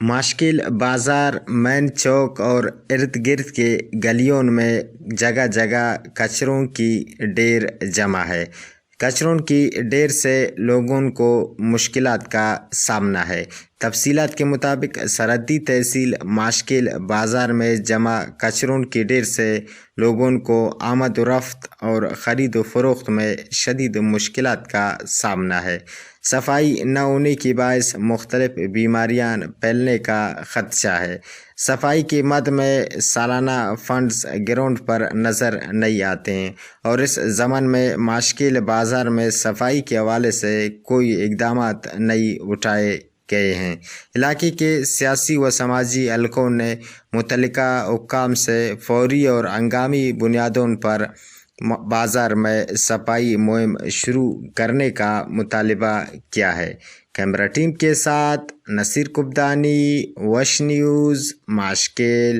ماشکل بازار مین چوک اور ارد گرد کے گلیوں میں جگہ جگہ کچروں کی ڈھیر جمع ہے۔ کچروں کی ڈھیر سے لوگوں کو مشکلات کا سامنا ہے۔ تفصیلات کے مطابق سرحدی تحصیل ماشکل بازار میں جمع کچروں کی ڈھیر سے لوگوں کو آمد و رفت اور خرید و فروخت میں شدید مشکلات کا سامنا ہے۔ صفائی نہ ہونے کی باعث مختلف بیماریاں پھیلنے کا خدشہ ہے۔ صفائی کی مد میں سالانہ فنڈز گراؤنڈ پر نظر نہیں آتے ہیں اور اس ضمن میں ماشکل بازار میں صفائی کے حوالے سے کوئی اقدامات نہیں اٹھائے گئے ہیں۔ علاقے کے سیاسی و سماجی حلقوں نے متعلقہ حکام سے فوری اور ہنگامی بنیادوں پر بازار میں صفائی مہم شروع کرنے کا مطالبہ کیا ہے۔ کیمرہ ٹیم کے ساتھ نصیر قبدانی، وش نیوز، ماشکل۔